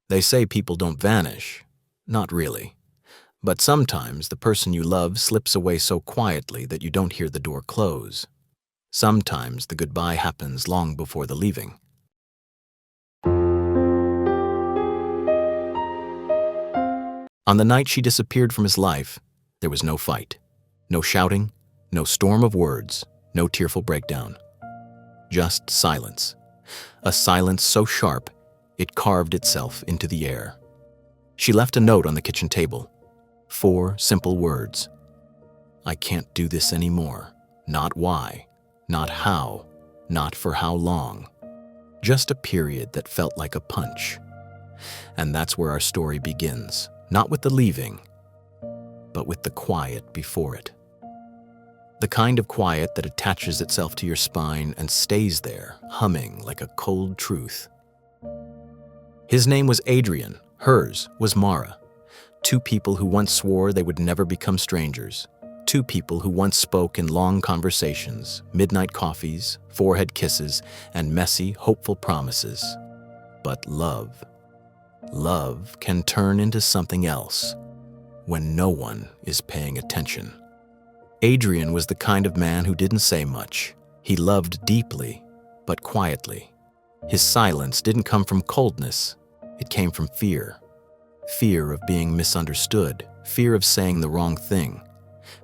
They say people don't vanish. Not really. But sometimes the person you love slips away so quietly that you don't hear the door close. Sometimes the goodbye happens long before the leaving. On the night she disappeared from his life, there was no fight, no shouting, no storm of words, no tearful breakdown. Just silence. A silence so sharp, it carved itself into the air. She left a note on the kitchen table. 4 simple words. I can't do this anymore. Not why, not how, not for how long. Just a period that felt like a punch. And that's where our story begins, not with the leaving, but with the quiet before it. The kind of quiet that attaches itself to your spine and stays there, humming like a cold truth. His name was Adrian, hers was Mara. 2 people who once swore they would never become strangers. 2 people who once spoke in long conversations, midnight coffees, forehead kisses, and messy, hopeful promises. But love can turn into something else when no one is paying attention. Adrian was the kind of man who didn't say much. He loved deeply, but quietly. His silence didn't come from coldness. It came from fear. Fear of being misunderstood, fear of saying the wrong thing,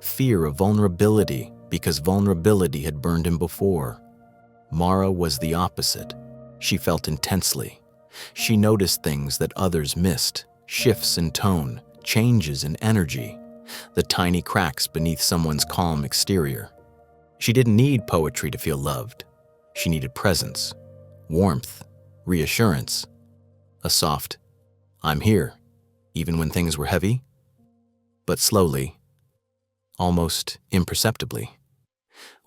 fear of vulnerability because vulnerability had burned him before. Mara was the opposite. She felt intensely. She noticed things that others missed, shifts in tone, changes in energy, the tiny cracks beneath someone's calm exterior. She didn't need poetry to feel loved. She needed presence, warmth, reassurance, a soft, I'm here, even when things were heavy. But slowly, almost imperceptibly,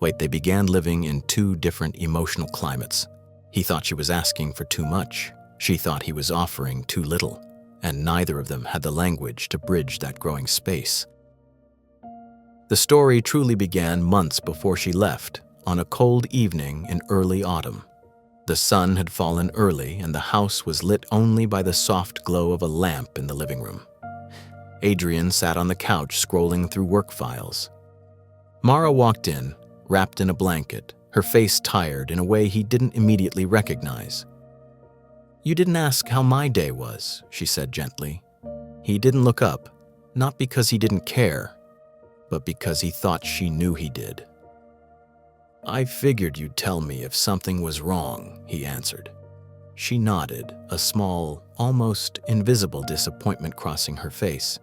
they began living in 2 different emotional climates. He thought she was asking for too much. She thought he was offering too little, and neither of them had the language to bridge that growing space. The story truly began months before she left, on a cold evening in early autumn. The sun had fallen early, and the house was lit only by the soft glow of a lamp in the living room. Adrian sat on the couch scrolling through work files. Mara walked in, wrapped in a blanket, her face tired in a way he didn't immediately recognize. You didn't ask how my day was, she said gently. He didn't look up, not because he didn't care, but because he thought she knew he did. I figured you'd tell me if something was wrong, he answered. She nodded, a small, almost invisible disappointment crossing her face.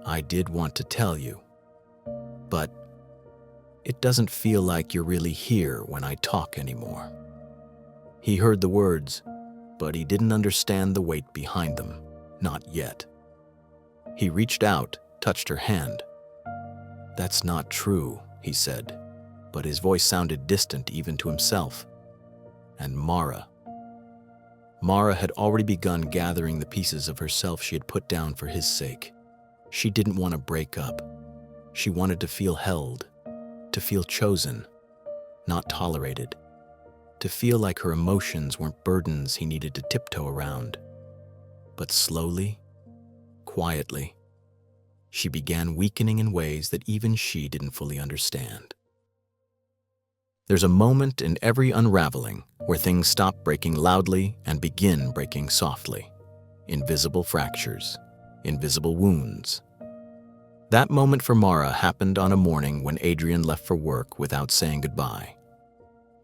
I did want to tell you, but it doesn't feel like you're really here when I talk anymore. He heard the words, but he didn't understand the weight behind them, not yet. He reached out, touched her hand. That's not true, he said, but his voice sounded distant even to himself. And Mara had already begun gathering the pieces of herself she had put down for his sake. She didn't want to break up. She wanted to feel held, to feel chosen, not tolerated, to feel like her emotions weren't burdens he needed to tiptoe around. But slowly, quietly, she began weakening in ways that even she didn't fully understand. There's a moment in every unraveling where things stop breaking loudly and begin breaking softly. Invisible fractures, invisible wounds. That moment for Mara happened on a morning when Adrian left for work without saying goodbye.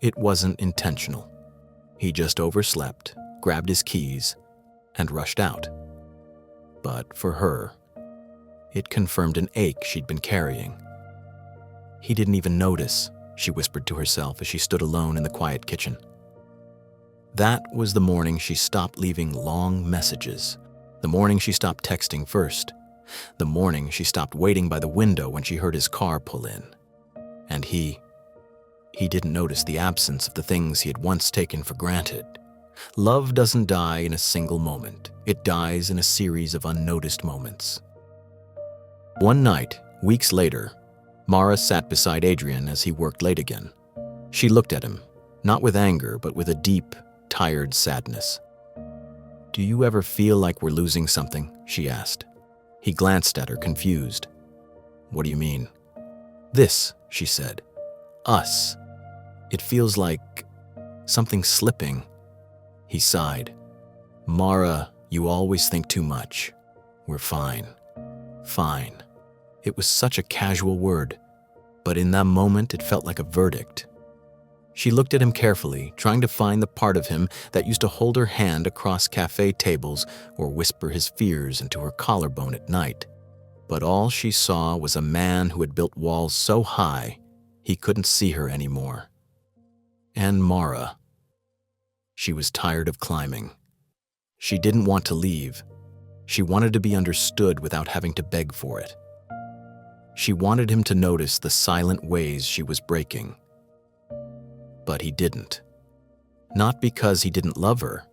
It wasn't intentional. He just overslept, grabbed his keys, and rushed out. But for her, it confirmed an ache she'd been carrying. He didn't even notice, she whispered to herself as she stood alone in the quiet kitchen. That was the morning she stopped leaving long messages, the morning she stopped texting first, the morning she stopped waiting by the window when she heard his car pull in. And he didn't notice the absence of the things he had once taken for granted. Love doesn't die in a single moment. It dies in a series of unnoticed moments. One night, weeks later, Mara sat beside Adrian as he worked late again. She looked at him, not with anger, but with a deep, tired sadness. "Do you ever feel like we're losing something?" she asked. He glanced at her, confused. "What do you mean?" "This," she said. "Us. It feels like something's slipping." He sighed. "Mara, you always think too much. We're fine." Fine. It was such a casual word, but in that moment it felt like a verdict. She looked at him carefully, trying to find the part of him that used to hold her hand across cafe tables or whisper his fears into her collarbone at night. But all she saw was a man who had built walls so high he couldn't see her anymore. And Mara. She was tired of climbing. She didn't want to leave. She wanted to be understood without having to beg for it. She wanted him to notice the silent ways she was breaking. But he didn't. Not because he didn't love her,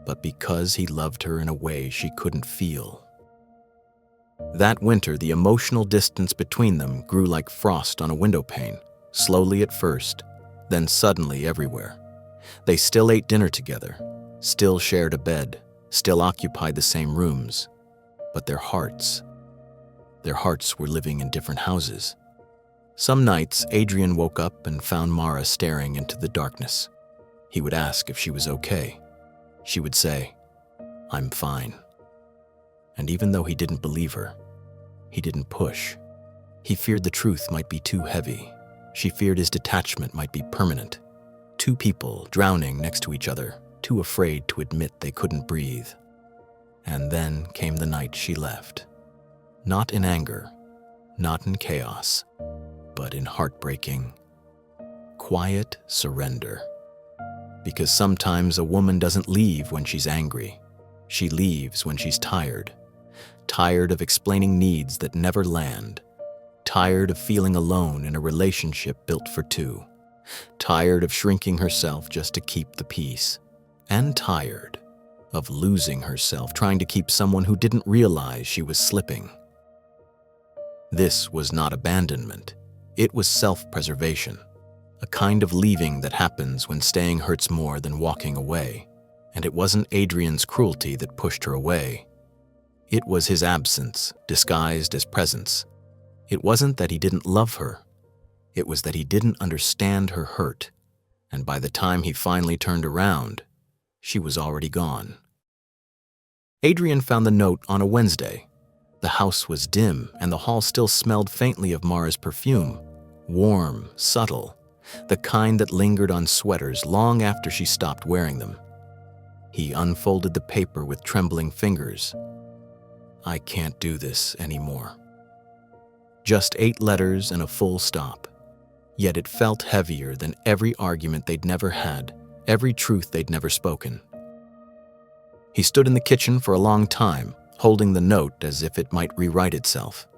but because he loved her in a way she couldn't feel. That winter, the emotional distance between them grew like frost on a windowpane, slowly at first, then suddenly everywhere. They still ate dinner together, still shared a bed, still occupied the same rooms, but their hearts were living in different houses. Some nights, Adrian woke up and found Mara staring into the darkness. He would ask if she was okay. She would say, "I'm fine." And even though he didn't believe her, he didn't push. He feared the truth might be too heavy. She feared his detachment might be permanent. Two people drowning next to each other, too afraid to admit they couldn't breathe. And then came the night she left. Not in anger, not in chaos, but in heartbreaking, quiet surrender. Because sometimes a woman doesn't leave when she's angry. She leaves when she's tired. Tired of explaining needs that never land. Tired of feeling alone in a relationship built for two. Tired of shrinking herself just to keep the peace. And tired of losing herself trying to keep someone who didn't realize she was slipping. This was not abandonment. It was self-preservation, a kind of leaving that happens when staying hurts more than walking away. And it wasn't Adrian's cruelty that pushed her away. It was his absence, disguised as presence. It wasn't that he didn't love her. It was that he didn't understand her hurt. And by the time he finally turned around, she was already gone. Adrian found the note on a Wednesday. The house was dim, and the hall still smelled faintly of Mara's perfume. Warm, subtle, the kind that lingered on sweaters long after she stopped wearing them. He unfolded the paper with trembling fingers. "I can't do this anymore." Just 8 letters and a full stop. Yet it felt heavier than every argument they'd never had, every truth they'd never spoken. He stood in the kitchen for a long time, holding the note as if it might rewrite itself,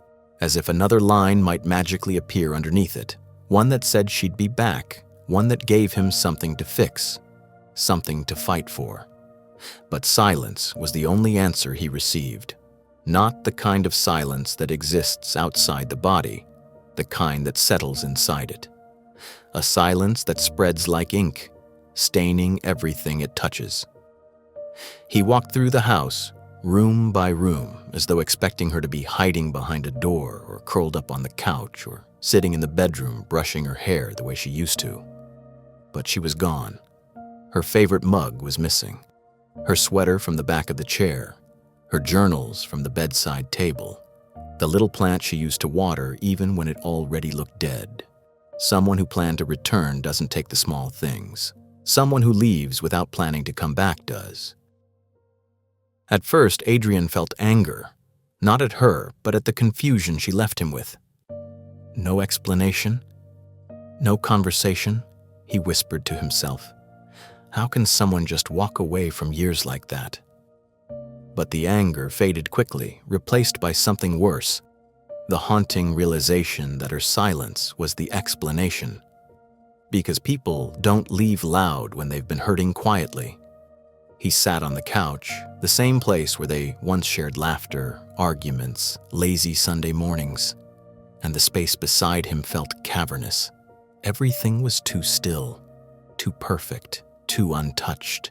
as if another line might magically appear underneath it, one that said she'd be back, one that gave him something to fix, something to fight for. But silence was the only answer he received, not the kind of silence that exists outside the body, the kind that settles inside it. A silence that spreads like ink, staining everything it touches. He walked through the house, room by room, as though expecting her to be hiding behind a door or curled up on the couch or sitting in the bedroom brushing her hair the way she used to. But she was gone. Her favorite mug was missing. Her sweater from the back of the chair. Her journals from the bedside table. The little plant she used to water even when it already looked dead. Someone who planned to return doesn't take the small things. Someone who leaves without planning to come back does. At first, Adrian felt anger, not at her, but at the confusion she left him with. No explanation, no conversation, he whispered to himself. How can someone just walk away from years like that? But the anger faded quickly, replaced by something worse, the haunting realization that her silence was the explanation. Because people don't leave loud when they've been hurting quietly. He sat on the couch, the same place where they once shared laughter, arguments, lazy Sunday mornings, and the space beside him felt cavernous. Everything was too still, too perfect, too untouched,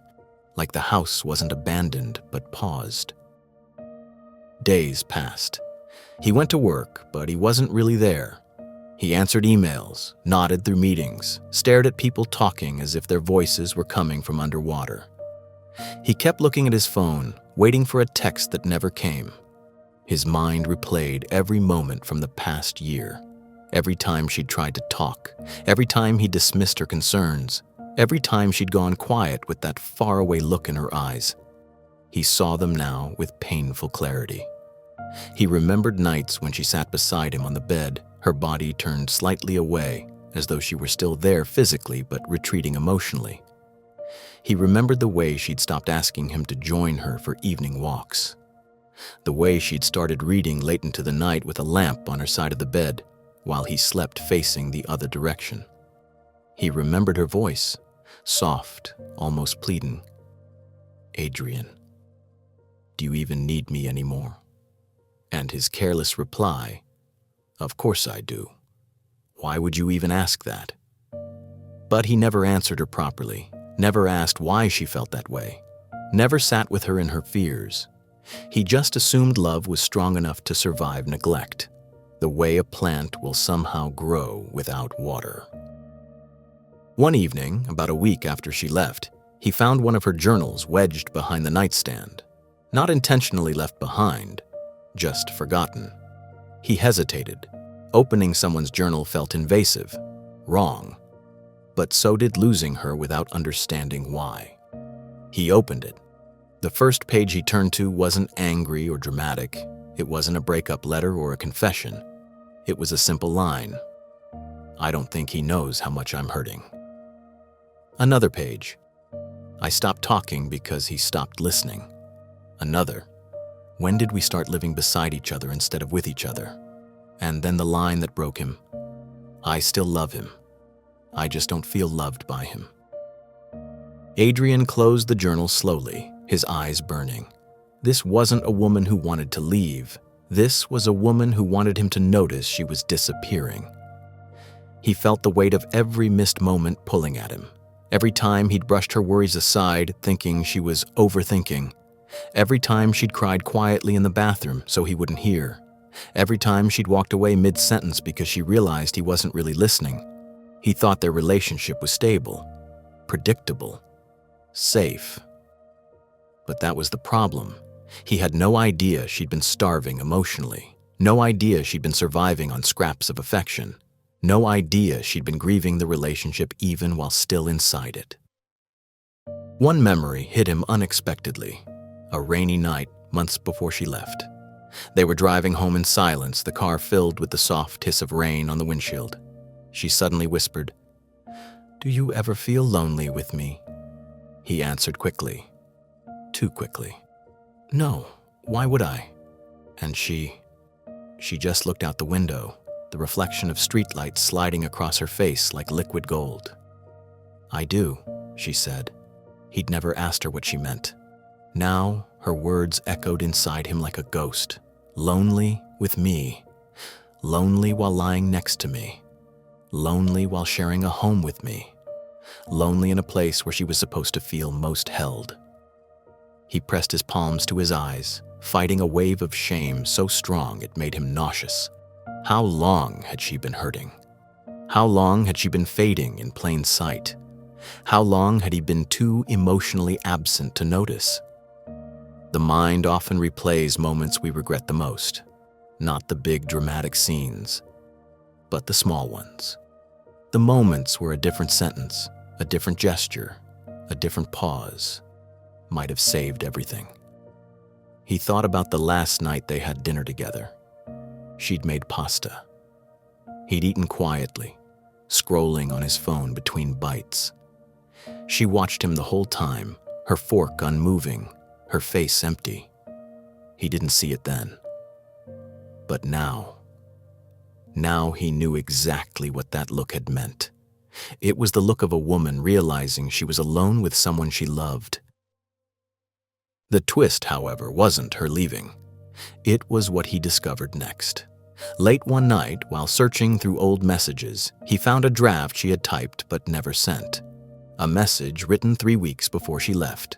like the house wasn't abandoned but paused. Days passed. He went to work, but he wasn't really there. He answered emails, nodded through meetings, stared at people talking as if their voices were coming from underwater. He kept looking at his phone, waiting for a text that never came. His mind replayed every moment from the past year. Every time she'd tried to talk, every time he dismissed her concerns, every time she'd gone quiet with that faraway look in her eyes. He saw them now with painful clarity. He remembered nights when she sat beside him on the bed, her body turned slightly away, as though she were still there physically but retreating emotionally. He remembered the way she'd stopped asking him to join her for evening walks. The way she'd started reading late into the night with a lamp on her side of the bed, while he slept facing the other direction. He remembered her voice, soft, almost pleading. "Adrian, do you even need me anymore?" And his careless reply, "Of course I do. Why would you even ask that?" But he never answered her properly, never asked why she felt that way, never sat with her in her fears. He just assumed love was strong enough to survive neglect, the way a plant will somehow grow without water. One evening, about a week after she left, he found one of her journals wedged behind the nightstand. Not intentionally left behind, just forgotten. He hesitated. Opening someone's journal felt invasive, wrong. But so did losing her without understanding why. He opened it. The first page he turned to wasn't angry or dramatic. It wasn't a breakup letter or a confession. It was a simple line. "I don't think he knows how much I'm hurting." Another page. "I stopped talking because he stopped listening." Another. "When did we start living beside each other instead of with each other?" And then the line that broke him. "I still love him. I just don't feel loved by him." Adrian closed the journal slowly, his eyes burning. This wasn't a woman who wanted to leave. This was a woman who wanted him to notice she was disappearing. He felt the weight of every missed moment pulling at him. Every time he'd brushed her worries aside, thinking she was overthinking. Every time she'd cried quietly in the bathroom so he wouldn't hear. Every time she'd walked away mid-sentence because she realized he wasn't really listening. He thought their relationship was stable, predictable, safe. But that was the problem. He had no idea she'd been starving emotionally. No idea she'd been surviving on scraps of affection. No idea she'd been grieving the relationship even while still inside it. One memory hit him unexpectedly. A rainy night, months before she left. They were driving home in silence, the car filled with the soft hiss of rain on the windshield. She suddenly whispered, "Do you ever feel lonely with me?" He answered quickly. Too quickly. "No, why would I?" And she just looked out the window, the reflection of streetlights sliding across her face like liquid gold. "I do," she said. He'd never asked her what she meant. Now, her words echoed inside him like a ghost. Lonely with me. Lonely while lying next to me. Lonely while sharing a home with me. Lonely in a place where she was supposed to feel most held. He pressed his palms to his eyes, fighting a wave of shame so strong it made him nauseous. How long had she been hurting? How long had she been fading in plain sight? How long had he been too emotionally absent to notice? The mind often replays moments we regret the most, not the big dramatic scenes, but the small ones. The moments where a different sentence, a different gesture, a different pause might have saved everything. He thought about the last night they had dinner together. She'd made pasta. He'd eaten quietly, scrolling on his phone between bites. She watched him the whole time, her fork unmoving, her face empty. He didn't see it then. But now he knew exactly what that look had meant. It was the look of a woman realizing she was alone with someone she loved. The twist, however, wasn't her leaving. It was what he discovered next. Late one night, while searching through old messages, he found a draft she had typed but never sent. A message written 3 weeks before she left.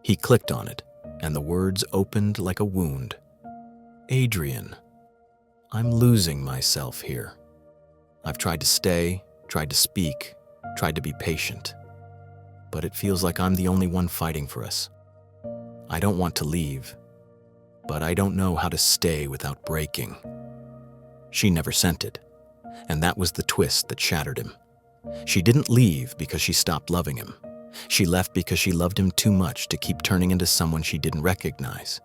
He clicked on it, and the words opened like a wound. Adrian, I'm losing myself here. I've tried to stay, tried to speak, tried to be patient. But it feels like I'm the only one fighting for us. I don't want to leave, but I don't know how to stay without breaking. She never sent it, and that was the twist that shattered him. She didn't leave because she stopped loving him. She left because she loved him too much to keep turning into someone she didn't recognize.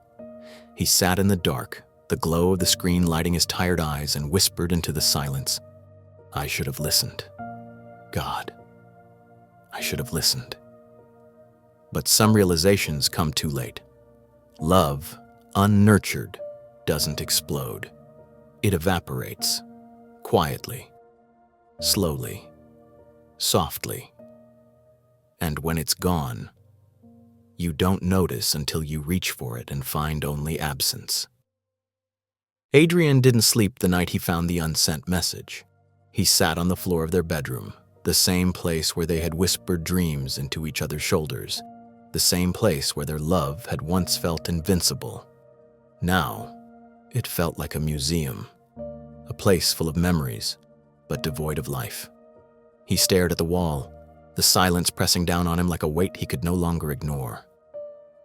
He sat in the dark, the glow of the screen lighting his tired eyes, and whispered into the silence, I should have listened. God, I should have listened. But some realizations come too late. Love, unnurtured, doesn't explode. It evaporates, quietly, slowly, softly. And when it's gone, you don't notice until you reach for it and find only absence. Adrian didn't sleep the night he found the unsent message. He sat on the floor of their bedroom, the same place where they had whispered dreams into each other's shoulders, the same place where their love had once felt invincible. Now, it felt like a museum, a place full of memories, but devoid of life. He stared at the wall, the silence pressing down on him like a weight he could no longer ignore.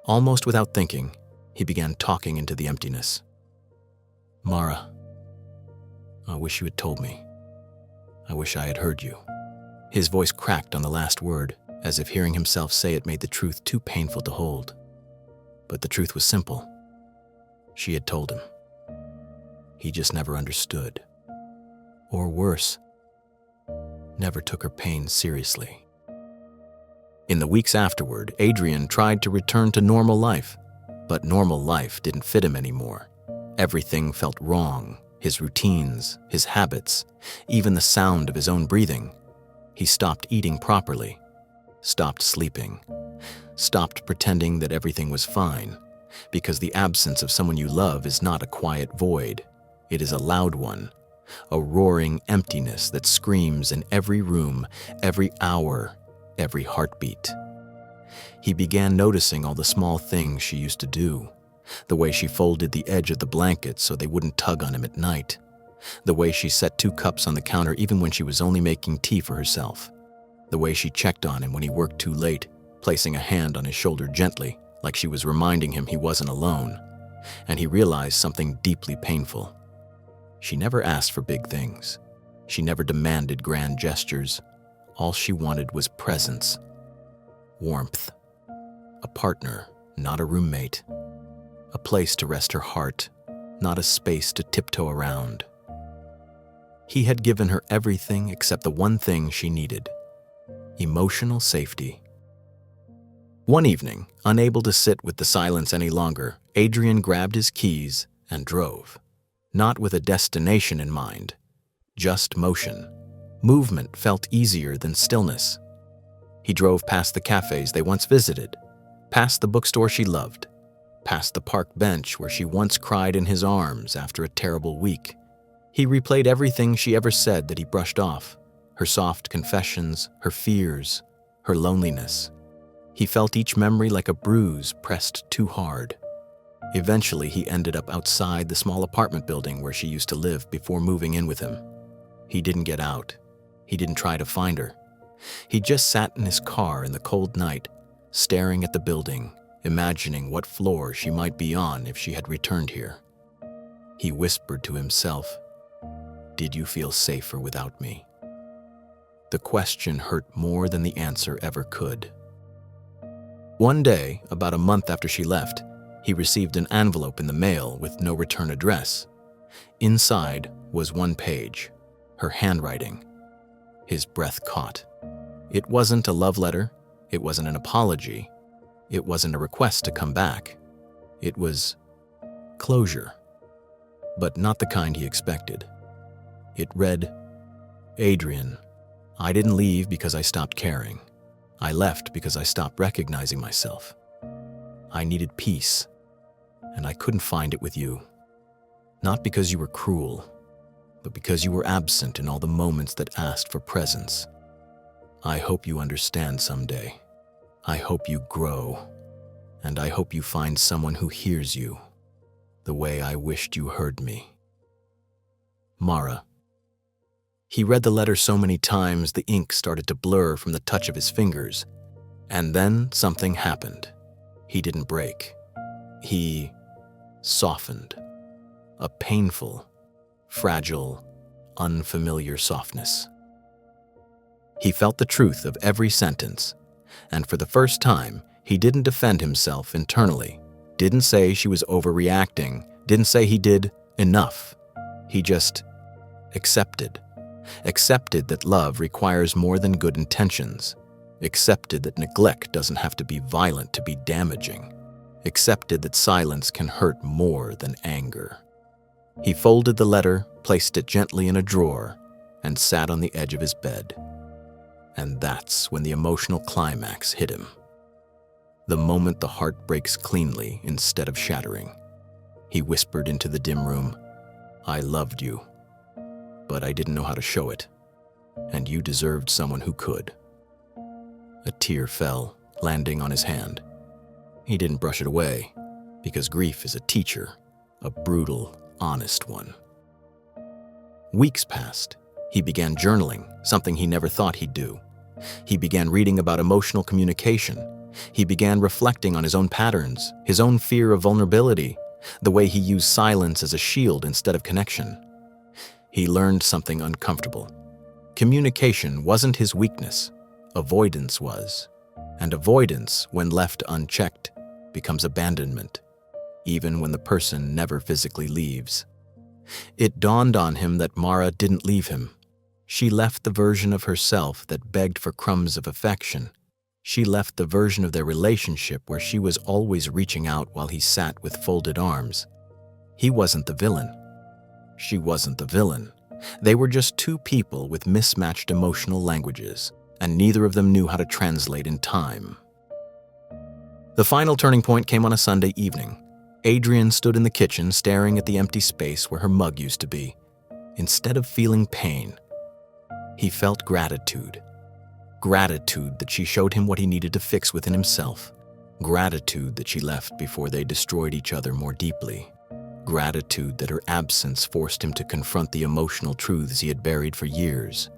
Almost without thinking, he began talking into the emptiness. Mara, I wish you had told me. I wish I had heard you. His voice cracked on the last word, as if hearing himself say it made the truth too painful to hold. But the truth was simple. She had told him. He just never understood. Or worse, never took her pain seriously. In the weeks afterward, Adrian tried to return to normal life, but normal life didn't fit him anymore. Everything felt wrong, his routines, his habits, even the sound of his own breathing. He stopped eating properly, stopped sleeping, stopped pretending that everything was fine, because the absence of someone you love is not a quiet void. It is a loud one, a roaring emptiness that screams in every room, every hour, every heartbeat. He began noticing all the small things she used to do, the way she folded the edge of the blanket so they wouldn't tug on him at night, the way she set 2 cups on the counter even when she was only making tea for herself, the way she checked on him when he worked too late, placing a hand on his shoulder gently, like she was reminding him he wasn't alone. And he realized something deeply painful. She never asked for big things. She never demanded grand gestures. All she wanted was presence, warmth, a partner, not a roommate, a place to rest her heart, not a space to tiptoe around. He had given her everything except the one thing she needed: emotional safety. One evening, unable to sit with the silence any longer, Adrian grabbed his keys and drove. Not with a destination in mind, just motion. Movement felt easier than stillness. He drove past the cafes they once visited, past the bookstore she loved, past the park bench where she once cried in his arms after a terrible week. He replayed everything she ever said that he brushed off, her soft confessions, her fears, her loneliness. He felt each memory like a bruise pressed too hard. Eventually, he ended up outside the small apartment building where she used to live before moving in with him. He didn't get out. He didn't try to find her. He just sat in his car in the cold night, staring at the building, imagining what floor she might be on if she had returned here. He whispered to himself, "Did you feel safer without me?" The question hurt more than the answer ever could. One day, about a month after she left, he received an envelope in the mail with no return address. Inside was one page, her handwriting. His breath caught. It wasn't a love letter. It wasn't an apology. It wasn't a request to come back. It was closure, but not the kind he expected. It read, "Adrian, I didn't leave because I stopped caring. I left because I stopped recognizing myself. I needed peace, and I couldn't find it with you. Not because you were cruel, but because you were absent in all the moments that asked for presence. I hope you understand someday. I hope you grow. and I hope you find someone who hears you the way I wished you heard me. Mara. He read the letter so many times the ink started to blur from the touch of his fingers, and then something happened. He didn't break. He softened. A painful, fragile, unfamiliar softness. He felt the truth of every sentence, and for the first time, he didn't defend himself internally, didn't say she was overreacting, didn't say he did enough. He just accepted. Accepted that love requires more than good intentions. Accepted that neglect doesn't have to be violent to be damaging. Accepted that silence can hurt more than anger. He folded the letter, placed it gently in a drawer, and sat on the edge of his bed. And that's when the emotional climax hit him. The moment the heart breaks cleanly instead of shattering. He whispered into the dim room, "I loved you, but I didn't know how to show it, and you deserved someone who could." A tear fell, landing on his hand. He didn't brush it away, because grief is a teacher, a brutal, honest one. Weeks passed. He began journaling, something he never thought he'd do. He began reading about emotional communication. He began reflecting on his own patterns, his own fear of vulnerability, the way he used silence as a shield instead of connection. He learned something uncomfortable. Communication wasn't his weakness. Avoidance was. And avoidance, when left unchecked, becomes abandonment, even when the person never physically leaves. It dawned on him that Mara didn't leave him. She left the version of herself that begged for crumbs of affection. She left the version of their relationship where she was always reaching out while he sat with folded arms. He wasn't the villain. She wasn't the villain. They were just two people with mismatched emotional languages, and neither of them knew how to translate in time. The final turning point came on a Sunday evening. Adrian stood in the kitchen staring at the empty space where her mug used to be. Instead of feeling pain, he felt gratitude. Gratitude that she showed him what he needed to fix within himself. Gratitude that she left before they destroyed each other more deeply. Gratitude that her absence forced him to confront the emotional truths he had buried for years.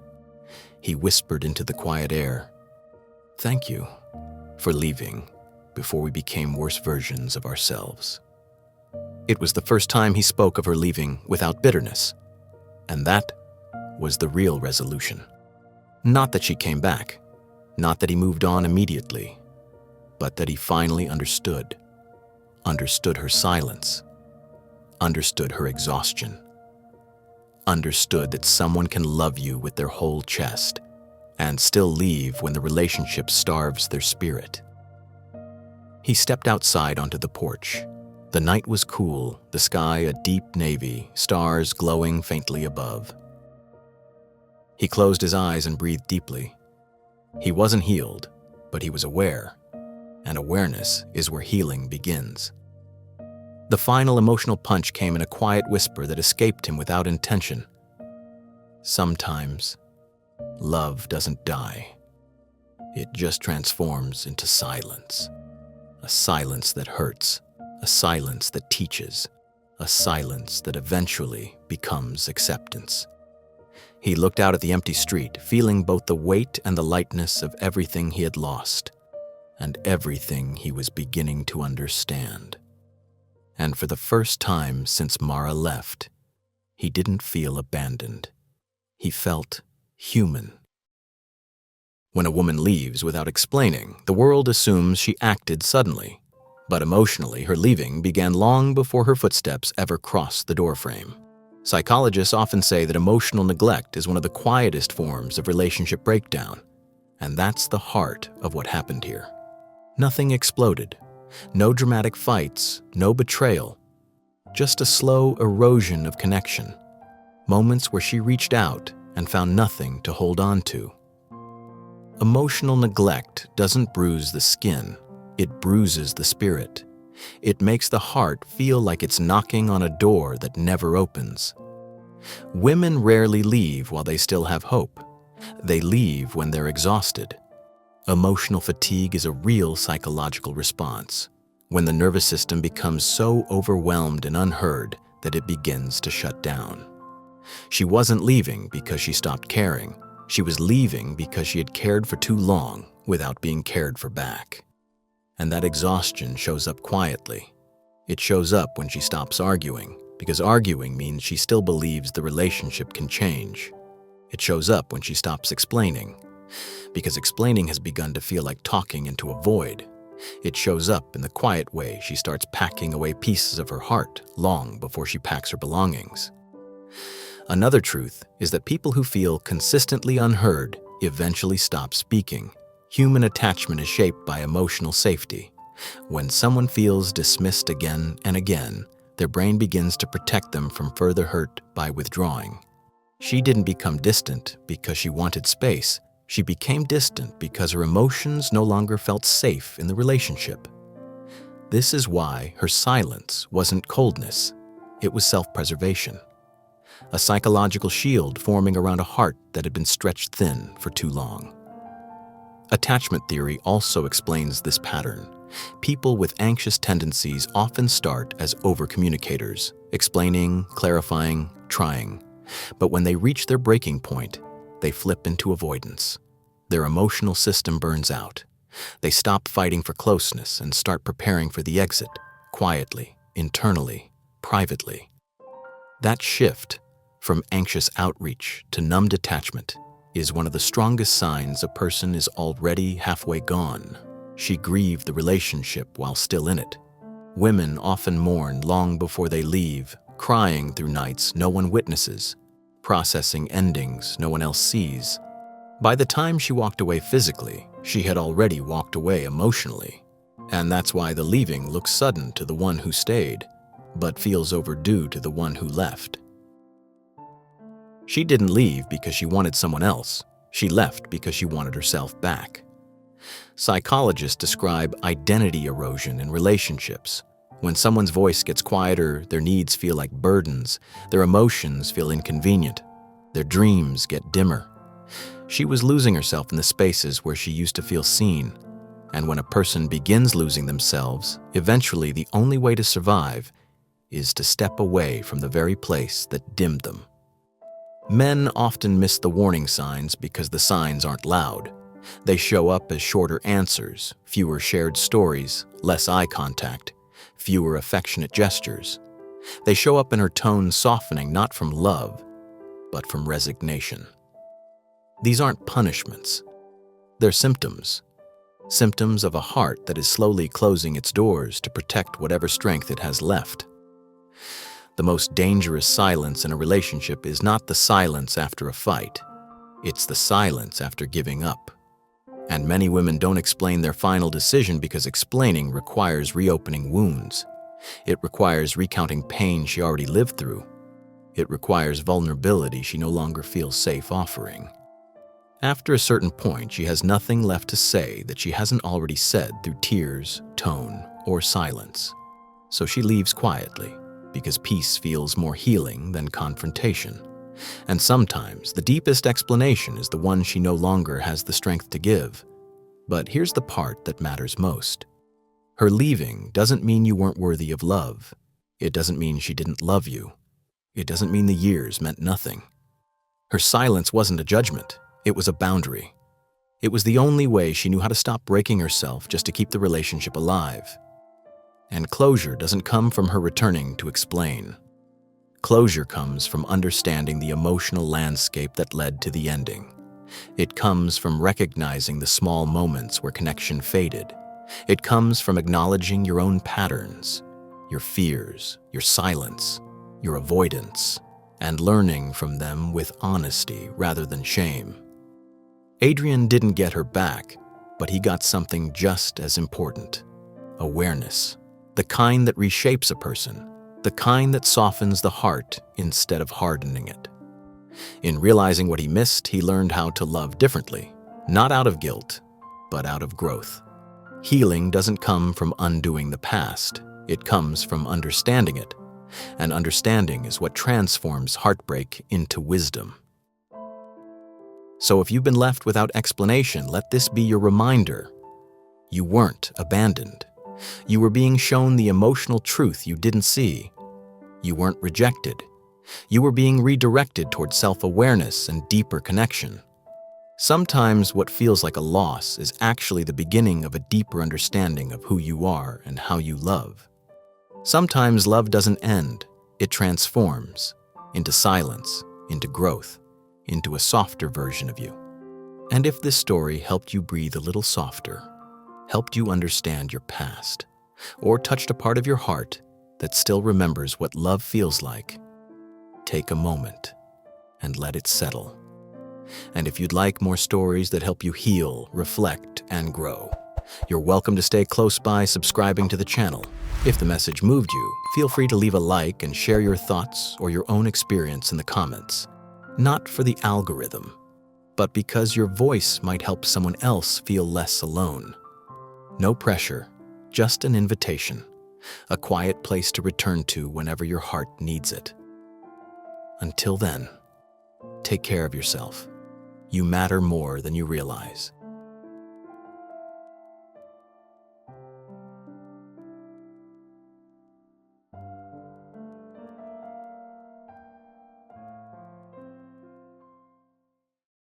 He whispered into the quiet air, "Thank you for leaving before we became worse versions of ourselves." It was the first time he spoke of her leaving without bitterness, and that was the real resolution. Not that she came back, not that he moved on immediately, but that he finally understood her silence, understood her exhaustion, understood that someone can love you with their whole chest and still leave when the relationship starves their spirit. He stepped outside onto the porch. The night was cool, the sky a deep navy, stars glowing faintly above. He closed his eyes and breathed deeply. He wasn't healed, but he was aware, and awareness is where healing begins. The final emotional punch came in a quiet whisper that escaped him without intention. Sometimes, love doesn't die. It just transforms into silence. A silence that hurts, a silence that teaches, a silence that eventually becomes acceptance. He looked out at the empty street, feeling both the weight and the lightness of everything he had lost, and everything he was beginning to understand. And for the first time since Mara left, he didn't feel abandoned. He felt human. When a woman leaves without explaining, the world assumes she acted suddenly, but emotionally her leaving began long before her footsteps ever crossed the doorframe. Psychologists often say that emotional neglect is one of the quietest forms of relationship breakdown, and that's the heart of what happened here. Nothing exploded. No dramatic fights, no betrayal, just a slow erosion of connection. Moments where she reached out and found nothing to hold on to. Emotional neglect doesn't bruise the skin, it bruises the spirit. It makes the heart feel like it's knocking on a door that never opens. Women rarely leave while they still have hope. They leave when they're exhausted. Emotional fatigue is a real psychological response, when the nervous system becomes so overwhelmed and unheard that it begins to shut down. She wasn't leaving because she stopped caring. She was leaving because she had cared for too long without being cared for back. And that exhaustion shows up quietly. It shows up when she stops arguing, because arguing means she still believes the relationship can change. It shows up when she stops explaining, because explaining has begun to feel like talking into a void. It shows up in the quiet way she starts packing away pieces of her heart long before she packs her belongings. Another truth is that people who feel consistently unheard eventually stop speaking. Human attachment is shaped by emotional safety. When someone feels dismissed again and again, their brain begins to protect them from further hurt by withdrawing. She didn't become distant because she wanted space. She became distant because her emotions no longer felt safe in the relationship. This is why her silence wasn't coldness, it was self-preservation. A psychological shield forming around a heart that had been stretched thin for too long. Attachment theory also explains this pattern. People with anxious tendencies often start as over-communicators, explaining, clarifying, trying. But when they reach their breaking point, they flip into avoidance. Their emotional system burns out. They stop fighting for closeness and start preparing for the exit, quietly, internally, privately. That shift from anxious outreach to numb detachment is one of the strongest signs a person is already halfway gone. She grieved the relationship while still in it. Women often mourn long before they leave, crying through nights no one witnesses, processing endings no one else sees. By the time she walked away physically, she had already walked away emotionally. And that's why the leaving looks sudden to the one who stayed, but feels overdue to the one who left. She didn't leave because she wanted someone else. She left because she wanted herself back. Psychologists describe identity erosion in relationships. When someone's voice gets quieter, their needs feel like burdens, their emotions feel inconvenient, their dreams get dimmer. She was losing herself in the spaces where she used to feel seen. And when a person begins losing themselves, eventually the only way to survive is to step away from the very place that dimmed them. Men often miss the warning signs because the signs aren't loud. They show up as shorter answers, fewer shared stories, less eye contact, fewer affectionate gestures. They show up in her tone softening not from love, but from resignation. These aren't punishments. They're symptoms. Symptoms of a heart that is slowly closing its doors to protect whatever strength it has left. The most dangerous silence in a relationship is not the silence after a fight. It's the silence after giving up. And many women don't explain their final decision because explaining requires reopening wounds. It requires recounting pain she already lived through. It requires vulnerability she no longer feels safe offering. After a certain point, she has nothing left to say that she hasn't already said through tears, tone, or silence. So she leaves quietly, because peace feels more healing than confrontation. And sometimes the deepest explanation is the one she no longer has the strength to give. But here's the part that matters most. Her leaving doesn't mean you weren't worthy of love. It doesn't mean she didn't love you. It doesn't mean the years meant nothing. Her silence wasn't a judgment. It was a boundary. It was the only way she knew how to stop breaking herself just to keep the relationship alive. And closure doesn't come from her returning to explain. Closure comes from understanding the emotional landscape that led to the ending. It comes from recognizing the small moments where connection faded. It comes from acknowledging your own patterns, your fears, your silence, your avoidance, and learning from them with honesty rather than shame. Adrian didn't get her back, but he got something just as important: awareness. The kind that reshapes a person, the kind that softens the heart instead of hardening it. In realizing what he missed, he learned how to love differently, not out of guilt, but out of growth. Healing doesn't come from undoing the past, it comes from understanding it, and understanding is what transforms heartbreak into wisdom. So if you've been left without explanation, let this be your reminder. You weren't abandoned. You were being shown the emotional truth you didn't see. You weren't rejected. You were being redirected toward self-awareness and deeper connection. Sometimes what feels like a loss is actually the beginning of a deeper understanding of who you are and how you love. Sometimes love doesn't end, it transforms into silence, into growth, into a softer version of you. And if this story helped you breathe a little softer, helped you understand your past, or touched a part of your heart that still remembers what love feels like, take a moment and let it settle. And if you'd like more stories that help you heal, reflect, and grow, you're welcome to stay close by subscribing to the channel. If the message moved you, feel free to leave a like and share your thoughts or your own experience in the comments. Not for the algorithm, but because your voice might help someone else feel less alone. No pressure, just an invitation, a quiet place to return to whenever your heart needs it. Until then, take care of yourself. You matter more than you realize.